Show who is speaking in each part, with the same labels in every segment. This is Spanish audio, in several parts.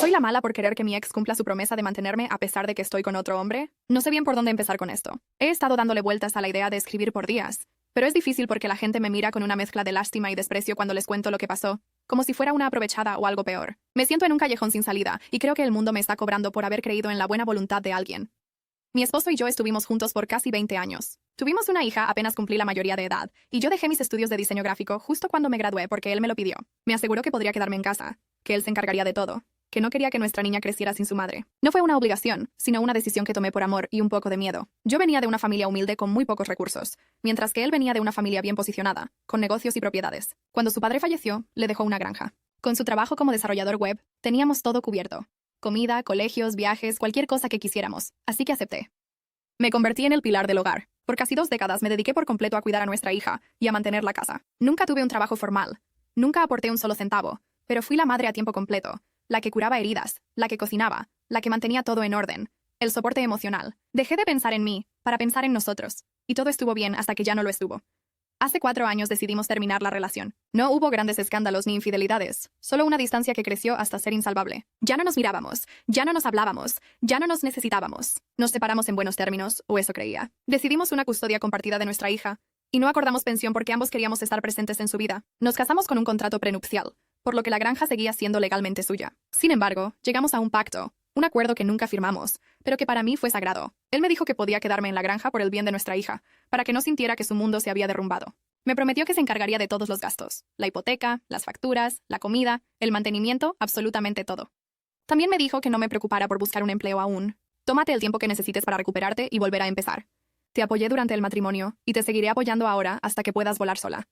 Speaker 1: ¿Soy la mala por querer que mi ex cumpla su promesa de mantenerme a pesar de que estoy con otro hombre? No sé bien por dónde empezar con esto. He estado dándole vueltas a la idea de escribir por días, pero es difícil porque la gente me mira con una mezcla de lástima y desprecio cuando les cuento lo que pasó, como si fuera una aprovechada o algo peor. Me siento en un callejón sin salida, y creo que el mundo me está cobrando por haber creído en la buena voluntad de alguien. Mi esposo y yo estuvimos juntos por casi 20 años. Tuvimos una hija apenas cumplí la mayoría de edad, y yo dejé mis estudios de diseño gráfico justo cuando me gradué porque él me lo pidió. Me aseguró que podría quedarme en casa, que él se encargaría de todo, que no quería que nuestra niña creciera sin su madre. No fue una obligación, sino una decisión que tomé por amor y un poco de miedo. Yo venía de una familia humilde con muy pocos recursos, mientras que él venía de una familia bien posicionada, con negocios y propiedades. Cuando su padre falleció, le dejó una granja. Con su trabajo como desarrollador web, teníamos todo cubierto. Comida, colegios, viajes, cualquier cosa que quisiéramos, así que acepté. Me convertí en el pilar del hogar. Por casi 2 décadas me dediqué por completo a cuidar a nuestra hija y a mantener la casa. Nunca tuve un trabajo formal. Nunca aporté un solo centavo, pero fui la madre a tiempo completo, la que curaba heridas, la que cocinaba, la que mantenía todo en orden, el soporte emocional. Dejé de pensar en mí para pensar en nosotros, y todo estuvo bien hasta que ya no lo estuvo. Hace 4 años decidimos terminar la relación. No hubo grandes escándalos ni infidelidades, solo una distancia que creció hasta ser insalvable. Ya no nos mirábamos, ya no nos hablábamos, ya no nos necesitábamos. Nos separamos en buenos términos, o eso creía. Decidimos una custodia compartida de nuestra hija, y no acordamos pensión porque ambos queríamos estar presentes en su vida. Nos casamos con un contrato prenupcial, por lo que la granja seguía siendo legalmente suya. Sin embargo, llegamos a un pacto, un acuerdo que nunca firmamos, pero que para mí fue sagrado. Él me dijo que podía quedarme en la granja por el bien de nuestra hija, para que no sintiera que su mundo se había derrumbado. Me prometió que se encargaría de todos los gastos, la hipoteca, las facturas, la comida, el mantenimiento, absolutamente todo. También me dijo que no me preocupara por buscar un empleo aún. Tómate el tiempo que necesites para recuperarte y volver a empezar. Te apoyé durante el matrimonio, y te seguiré apoyando ahora hasta que puedas volar sola.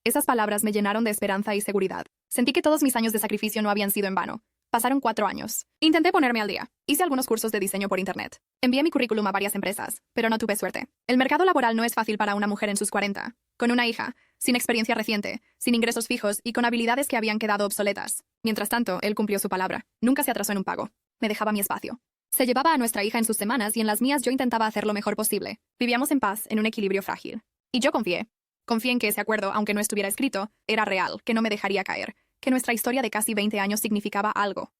Speaker 1: Esas palabras me llenaron de esperanza y seguridad. Sentí que todos mis años de sacrificio no habían sido en vano. Pasaron 4 años. Intenté ponerme al día. Hice algunos cursos de diseño por internet. Envié mi currículum a varias empresas, pero no tuve suerte. El mercado laboral no es fácil para una mujer en sus 40, con una hija, sin experiencia reciente, sin ingresos fijos y con habilidades que habían quedado obsoletas. Mientras tanto, él cumplió su palabra. Nunca se atrasó en un pago. Me dejaba mi espacio. Se llevaba a nuestra hija en sus semanas y en las mías yo intentaba hacer lo mejor posible. Vivíamos en paz, en un equilibrio frágil. Y yo confié. Confié en que ese acuerdo, aunque no estuviera escrito, era real, que no me dejaría caer, que nuestra historia de casi 20 años significaba algo.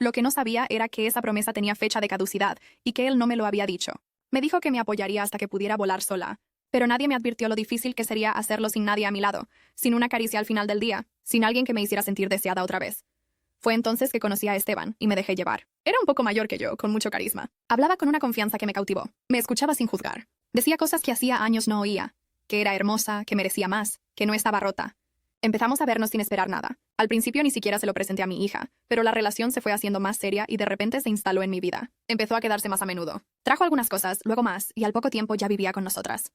Speaker 1: Lo que no sabía era que esa promesa tenía fecha de caducidad y que él no me lo había dicho. Me dijo que me apoyaría hasta que pudiera volar sola, pero nadie me advirtió lo difícil que sería hacerlo sin nadie a mi lado, sin una caricia al final del día, sin alguien que me hiciera sentir deseada otra vez. Fue entonces que conocí a Esteban y me dejé llevar. Era un poco mayor que yo, con mucho carisma. Hablaba con una confianza que me cautivó. Me escuchaba sin juzgar. Decía cosas que hacía años no oía, que era hermosa, que merecía más, que no estaba rota. Empezamos a vernos sin esperar nada. Al principio ni siquiera se lo presenté a mi hija, pero la relación se fue haciendo más seria y de repente se instaló en mi vida. Empezó a quedarse más a menudo. Trajo algunas cosas, luego más, y al poco tiempo ya vivía con nosotras.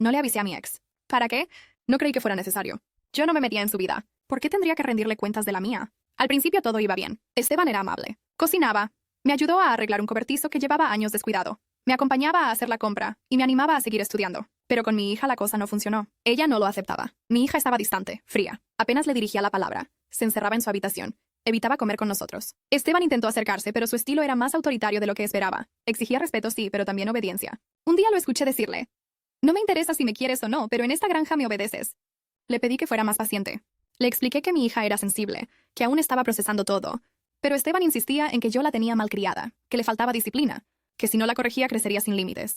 Speaker 1: No le avisé a mi ex. ¿Para qué? No creí que fuera necesario. Yo no me metía en su vida. ¿Por qué tendría que rendirle cuentas de la mía? Al principio todo iba bien. Esteban era amable. Cocinaba. Me ayudó a arreglar un cobertizo que llevaba años descuidado. Me acompañaba a hacer la compra y me animaba a seguir estudiando. Pero con mi hija la cosa no funcionó. Ella no lo aceptaba. Mi hija estaba distante, fría. Apenas le dirigía la palabra. Se encerraba en su habitación. Evitaba comer con nosotros. Esteban intentó acercarse, pero su estilo era más autoritario de lo que esperaba. Exigía respeto, sí, pero también obediencia. Un día lo escuché decirle: «No me interesa si me quieres o no, pero en esta granja me obedeces». Le pedí que fuera más paciente. Le expliqué que mi hija era sensible, que aún estaba procesando todo. Pero Esteban insistía en que yo la tenía malcriada, que le faltaba disciplina, que si no la corregía crecería sin límites.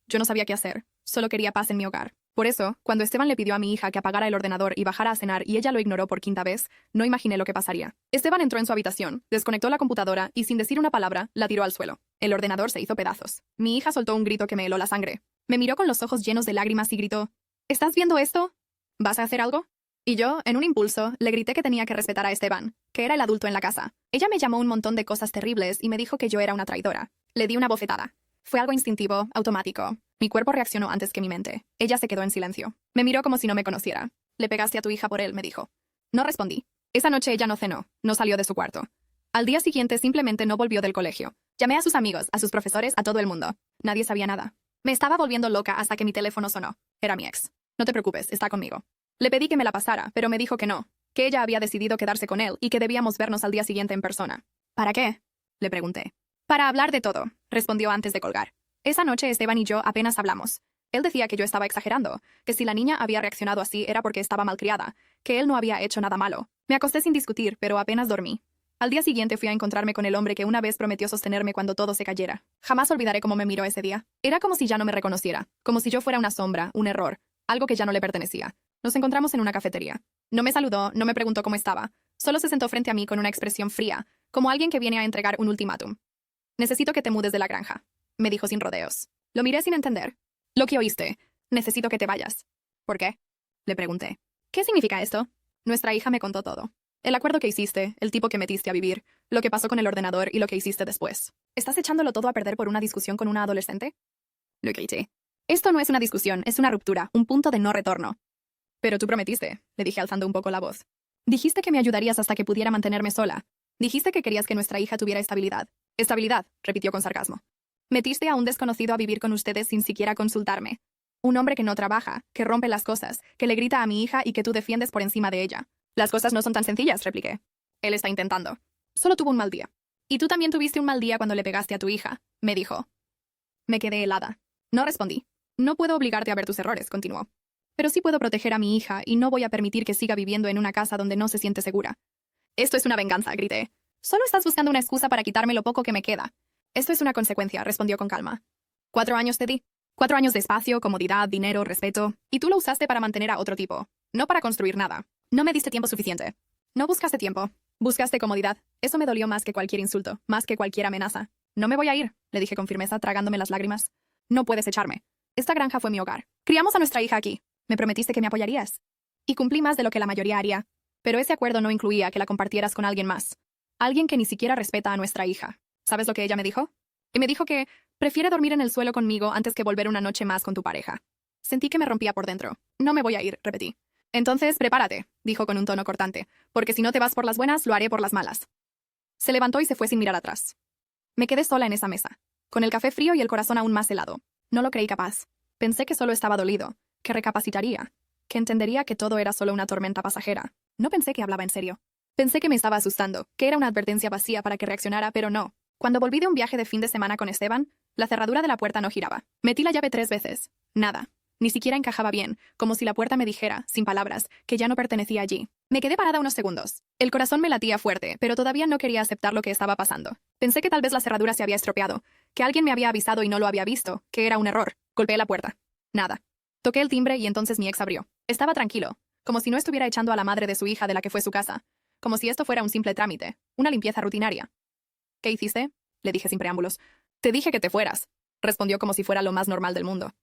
Speaker 1: Yo no sabía qué hacer. Solo quería paz en mi hogar. Por eso, cuando Esteban le pidió a mi hija que apagara el ordenador y bajara a cenar y ella lo ignoró por 5ª vez, no imaginé lo que pasaría. Esteban entró en su habitación, desconectó la computadora y sin decir una palabra, la tiró al suelo. El ordenador se hizo pedazos. Mi hija soltó un grito que me heló la sangre. Me miró con los ojos llenos de lágrimas y gritó: «¿Estás viendo esto? ¿Vas a hacer algo?». Y yo, en un impulso, le grité que tenía que respetar a Esteban, que era el adulto en la casa. Ella me llamó un montón de cosas terribles y me dijo que yo era una traidora. Le di una bofetada. Fue algo instintivo, automático. Mi cuerpo reaccionó antes que mi mente. Ella se quedó en silencio. Me miró como si no me conociera. «Le pegaste a tu hija por él», me dijo. No respondí. Esa noche ella no cenó, no salió de su cuarto. Al día siguiente simplemente no volvió del colegio. Llamé a sus amigos, a sus profesores, a todo el mundo. Nadie sabía nada. Me estaba volviendo loca hasta que mi teléfono sonó. Era mi ex. «No te preocupes, está conmigo». Le pedí que me la pasara, pero me dijo que no, que ella había decidido quedarse con él y que debíamos vernos al día siguiente en persona. «¿Para qué?», le pregunté. «Para hablar de todo», respondió antes de colgar. Esa noche Esteban y yo apenas hablamos. Él decía que yo estaba exagerando, que si la niña había reaccionado así era porque estaba malcriada, que él no había hecho nada malo. Me acosté sin discutir, pero apenas dormí. Al día siguiente fui a encontrarme con el hombre que una vez prometió sostenerme cuando todo se cayera. Jamás olvidaré cómo me miró ese día. Era como si ya no me reconociera, como si yo fuera una sombra, un error, algo que ya no le pertenecía. Nos encontramos en una cafetería. No me saludó, no me preguntó cómo estaba. Solo se sentó frente a mí con una expresión fría, como alguien que viene a entregar un ultimátum. Necesito que te mudes de la granja, me dijo sin rodeos. Lo miré sin entender. Lo que oíste. Necesito que te vayas. ¿Por qué? Le pregunté. ¿Qué significa esto? Nuestra hija me contó todo. El acuerdo que hiciste, el tipo que metiste a vivir, lo que pasó con el ordenador y lo que hiciste después. ¿Estás echándolo todo a perder por una discusión con una adolescente? Lo grité. Esto no es una discusión, es una ruptura, un punto de no retorno. Pero tú prometiste, le dije alzando un poco la voz. Dijiste que me ayudarías hasta que pudiera mantenerme sola. Dijiste que querías que nuestra hija tuviera estabilidad. Estabilidad, repitió con sarcasmo. Metiste a un desconocido a vivir con ustedes sin siquiera consultarme. Un hombre que no trabaja, que rompe las cosas, que le grita a mi hija y que tú defiendes por encima de ella. Las cosas no son tan sencillas, repliqué. Él está intentando. Solo tuvo un mal día. Y tú también tuviste un mal día cuando le pegaste a tu hija, me dijo. Me quedé helada. No respondí. No puedo obligarte a ver tus errores, continuó. Pero sí puedo proteger a mi hija y no voy a permitir que siga viviendo en una casa donde no se siente segura. Esto es una venganza, grité. Solo estás buscando una excusa para quitarme lo poco que me queda. Esto es una consecuencia, respondió con calma. 4 años te di. 4 años de espacio, comodidad, dinero, respeto. Y tú lo usaste para mantener a otro tipo. No para construir nada. No me diste tiempo suficiente. No buscaste tiempo. Buscaste comodidad. Eso me dolió más que cualquier insulto, más que cualquier amenaza. No me voy a ir, le dije con firmeza, tragándome las lágrimas. No puedes echarme. Esta granja fue mi hogar. Criamos a nuestra hija aquí. Me prometiste que me apoyarías. Y cumplí más de lo que la mayoría haría. Pero ese acuerdo no incluía que la compartieras con alguien más. Alguien que ni siquiera respeta a nuestra hija. ¿Sabes lo que ella me dijo? Y me dijo que prefiere dormir en el suelo conmigo antes que volver una noche más con tu pareja. Sentí que me rompía por dentro. No me voy a ir, repetí. Entonces, prepárate, dijo con un tono cortante, porque si no te vas por las buenas, lo haré por las malas. Se levantó y se fue sin mirar atrás. Me quedé sola en esa mesa, con el café frío y el corazón aún más helado. No lo creí capaz. Pensé que solo estaba dolido, que recapacitaría, que entendería que todo era solo una tormenta pasajera. No pensé que hablaba en serio. Pensé que me estaba asustando, que era una advertencia vacía para que reaccionara, pero no. Cuando volví de un viaje de fin de semana con Esteban, la cerradura de la puerta no giraba. Metí la llave 3 veces. Nada. Ni siquiera encajaba bien, como si la puerta me dijera, sin palabras, que ya no pertenecía allí. Me quedé parada unos segundos. El corazón me latía fuerte, pero todavía no quería aceptar lo que estaba pasando. Pensé que tal vez la cerradura se había estropeado, que alguien me había avisado y no lo había visto, que era un error. Golpeé la puerta. Nada. Toqué el timbre y entonces mi ex abrió. Estaba tranquilo, como si no estuviera echando a la madre de su hija de la que fue su casa, como si esto fuera un simple trámite, una limpieza rutinaria. ¿Qué hiciste? Le dije sin preámbulos. Te dije que te fueras, respondió como si fuera lo más normal del mundo.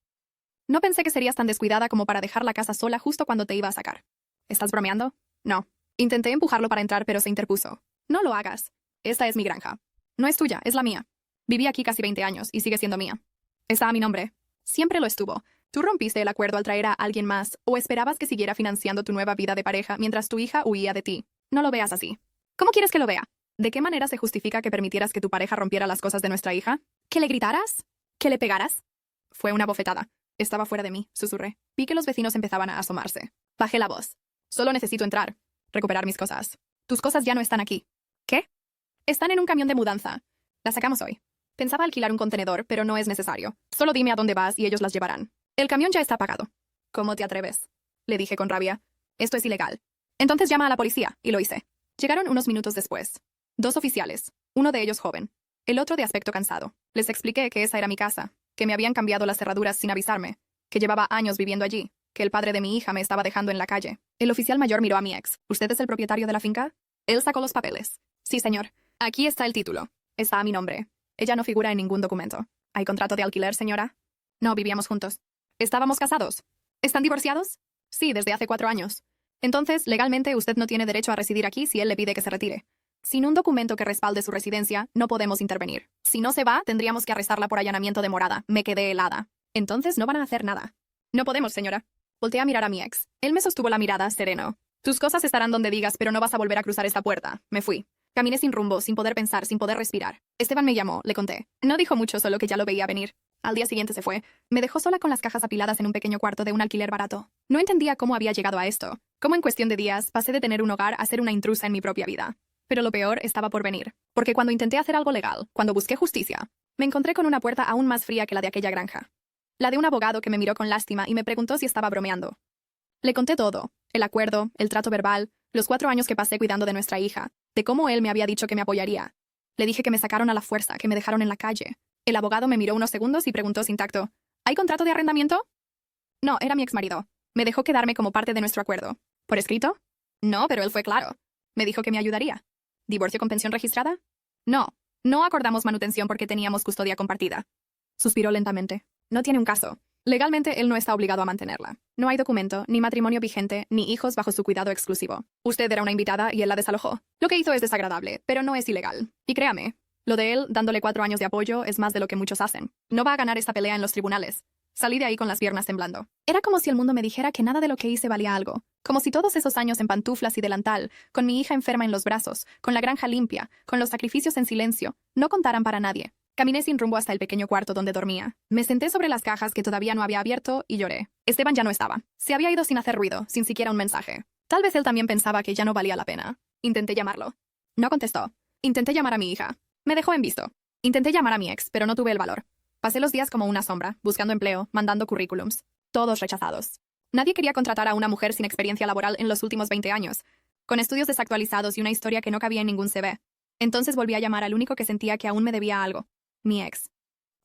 Speaker 1: No pensé que serías tan descuidada como para dejar la casa sola justo cuando te iba a sacar. ¿Estás bromeando? No. Intenté empujarlo para entrar, pero se interpuso. No lo hagas. Esta es mi granja. No es tuya, es la mía. Viví aquí casi 20 años y sigue siendo mía. Está a mi nombre. Siempre lo estuvo. ¿Tú rompiste el acuerdo al traer a alguien más o esperabas que siguiera financiando tu nueva vida de pareja mientras tu hija huía de ti? No lo veas así. ¿Cómo quieres que lo vea? ¿De qué manera se justifica que permitieras que tu pareja rompiera las cosas de nuestra hija? ¿Que le gritaras? ¿Que le pegaras? Fue una bofetada. Estaba fuera de mí, susurré. Vi que los vecinos empezaban a asomarse. Bajé la voz. Solo necesito entrar. Recuperar mis cosas. Tus cosas ya no están aquí. ¿Qué? Están en un camión de mudanza. Las sacamos hoy. Pensaba alquilar un contenedor, pero no es necesario. Solo dime a dónde vas y ellos las llevarán. El camión ya está pagado. ¿Cómo te atreves? Le dije con rabia. Esto es ilegal. Entonces llama a la policía, y lo hice. Llegaron unos minutos después. 2 oficiales, uno de ellos joven, el otro de aspecto cansado. Les expliqué que esa era mi casa, que me habían cambiado las cerraduras sin avisarme, que llevaba años viviendo allí, que el padre de mi hija me estaba dejando en la calle. El oficial mayor miró a mi ex. ¿Usted es el propietario de la finca? Él sacó los papeles. Sí, señor. Aquí está el título. Está a mi nombre. Ella no figura en ningún documento. ¿Hay contrato de alquiler, señora? No, vivíamos juntos. ¿Estábamos casados? ¿Están divorciados? Sí, desde hace 4 años. Entonces, legalmente usted no tiene derecho a residir aquí si él le pide que se retire. Sin un documento que respalde su residencia, no podemos intervenir. Si no se va, tendríamos que arrestarla por allanamiento de morada. Me quedé helada. Entonces no van a hacer nada. No podemos, señora. Volteé a mirar a mi ex. Él me sostuvo la mirada, sereno. Tus cosas estarán donde digas, pero no vas a volver a cruzar esta puerta. Me fui. Caminé sin rumbo, sin poder pensar, sin poder respirar. Esteban me llamó, le conté. No dijo mucho, solo que ya lo veía venir. Al día siguiente se fue. Me dejó sola con las cajas apiladas en un pequeño cuarto de un alquiler barato. No entendía cómo había llegado a esto. Cómo en cuestión de días pasé de tener un hogar a ser una intrusa en mi propia vida. Pero lo peor estaba por venir. Porque cuando intenté hacer algo legal, cuando busqué justicia, me encontré con una puerta aún más fría que la de aquella granja. La de un abogado que me miró con lástima y me preguntó si estaba bromeando. Le conté todo. El acuerdo, el trato verbal, los 4 años que pasé cuidando de nuestra hija. de cómo él me había dicho que me apoyaría. Le dije que me sacaron a la fuerza, que me dejaron en la calle. El abogado me miró unos segundos y preguntó sin tacto, ¿hay contrato de arrendamiento? No, era mi exmarido. Me dejó quedarme como parte de nuestro acuerdo. ¿Por escrito? No, pero él fue claro. Me dijo que me ayudaría. ¿Divorcio con pensión registrada? No. No acordamos manutención porque teníamos custodia compartida. Suspiró lentamente. No tiene un caso. Legalmente él no está obligado a mantenerla. No hay documento, ni matrimonio vigente, ni hijos bajo su cuidado exclusivo. Usted era una invitada y él la desalojó. Lo que hizo es desagradable, pero no es ilegal. Y créame, lo de él, dándole 4 años de apoyo, es más de lo que muchos hacen. No va a ganar esta pelea en los tribunales. Salí de ahí con las piernas temblando. Era como si el mundo me dijera que nada de lo que hice valía algo. Como si todos esos años en pantuflas y delantal, con mi hija enferma en los brazos, con la granja limpia, con los sacrificios en silencio, no contaran para nadie. Caminé sin rumbo hasta el pequeño cuarto donde dormía. Me senté sobre las cajas que todavía no había abierto y lloré. Esteban ya no estaba. Se había ido sin hacer ruido, sin siquiera un mensaje. Tal vez él también pensaba que ya no valía la pena. Intenté llamarlo. No contestó. Intenté llamar a mi hija. Me dejó en visto. Intenté llamar a mi ex, pero no tuve el valor. Pasé los días como una sombra, buscando empleo, mandando currículums. Todos rechazados. Nadie quería contratar a una mujer sin experiencia laboral en los últimos 20 años, con estudios desactualizados y una historia que no cabía en ningún CV. Entonces volví a llamar al único que sentía que aún me debía algo. Mi ex.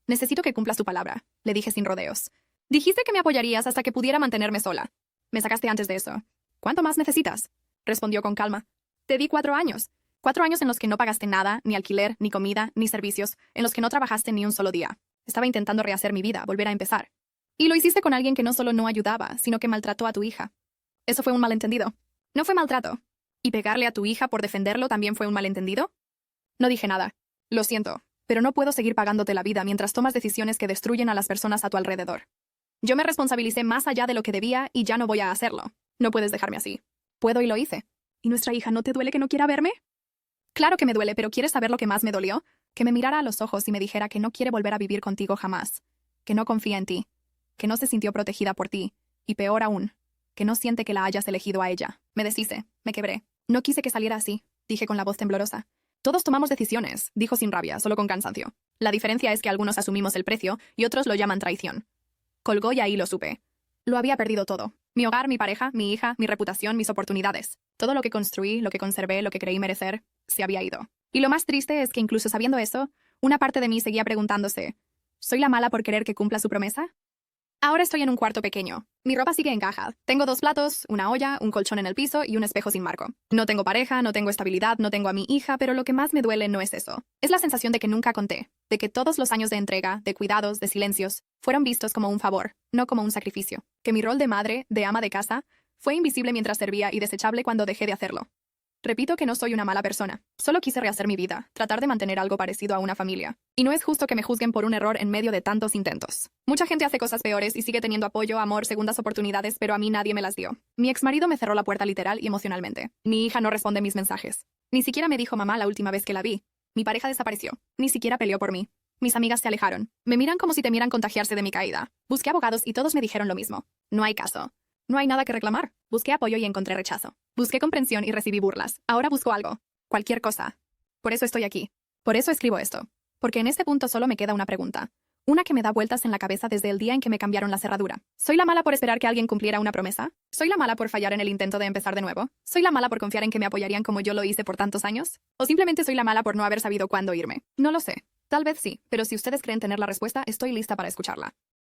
Speaker 1: Necesito que cumplas tu palabra, le dije sin rodeos. Dijiste que me apoyarías hasta que pudiera mantenerme sola. Me sacaste antes de eso. ¿Cuánto más necesitas? Respondió con calma. Te di 4 años. 4 años en los que no pagaste nada, ni alquiler, ni comida, ni servicios, en los que no trabajaste ni un solo día. Estaba intentando rehacer mi vida, volver a empezar. Y lo hiciste con alguien que no solo no ayudaba, sino que maltrató a tu hija. Eso fue un malentendido. No fue maltrato. ¿Y pegarle a tu hija por defenderlo también fue un malentendido? No dije nada. Lo siento, pero no puedo seguir pagándote la vida mientras tomas decisiones que destruyen a las personas a tu alrededor. Yo me responsabilicé más allá de lo que debía y ya no voy a hacerlo. No puedes dejarme así. Puedo y lo hice. ¿Y nuestra hija no te duele que no quiera verme? Claro que me duele, pero ¿quieres saber lo que más me dolió? Que me mirara a los ojos y me dijera que no quiere volver a vivir contigo jamás, que no confía en ti, que no se sintió protegida por ti, y peor aún, que no siente que la hayas elegido a ella. Me deshice, me quebré. No quise que saliera así, dije con la voz temblorosa. Todos tomamos decisiones, dijo sin rabia, solo con cansancio. La diferencia es que algunos asumimos el precio y otros lo llaman traición. Colgó y ahí lo supe. Lo había perdido todo. Mi hogar, mi pareja, mi hija, mi reputación, mis oportunidades. Todo lo que construí, lo que conservé, lo que creí merecer, se había ido. Y lo más triste es que incluso sabiendo eso, una parte de mí seguía preguntándose, ¿soy la mala por querer que cumpla su promesa? Ahora estoy en un cuarto pequeño. Mi ropa sigue en caja. Tengo 2 platos, una olla, un colchón en el piso y un espejo sin marco. No tengo pareja, no tengo estabilidad, no tengo a mi hija, pero lo que más me duele no es eso. Es la sensación de que nunca conté, de que todos los años de entrega, de cuidados, de silencios, fueron vistos como un favor, no como un sacrificio. Que mi rol de madre, de ama de casa, fue invisible mientras servía y desechable cuando dejé de hacerlo. Repito que no soy una mala persona. Solo quise rehacer mi vida, tratar de mantener algo parecido a una familia. Y no es justo que me juzguen por un error en medio de tantos intentos. Mucha gente hace cosas peores y sigue teniendo apoyo, amor, segundas oportunidades, pero a mí nadie me las dio. Mi exmarido me cerró la puerta literal y emocionalmente. Mi hija no responde mis mensajes. Ni siquiera me dijo mamá la última vez que la vi. Mi pareja desapareció. Ni siquiera peleó por mí. Mis amigas se alejaron. Me miran como si temieran contagiarse de mi caída. Busqué abogados y todos me dijeron lo mismo. No hay caso. No hay nada que reclamar. Busqué apoyo y encontré rechazo. Busqué comprensión y recibí burlas. Ahora busco algo. Cualquier cosa. Por eso estoy aquí. Por eso escribo esto. Porque en este punto solo me queda una pregunta. Una que me da vueltas en la cabeza desde el día en que me cambiaron la cerradura. ¿Soy la mala por esperar que alguien cumpliera una promesa? ¿Soy la mala por fallar en el intento de empezar de nuevo? ¿Soy la mala por confiar en que me apoyarían como yo lo hice por tantos años? ¿O simplemente soy la mala por no haber sabido cuándo irme? No lo sé. Tal vez sí, pero si ustedes creen tener la respuesta, estoy lista para escucharla.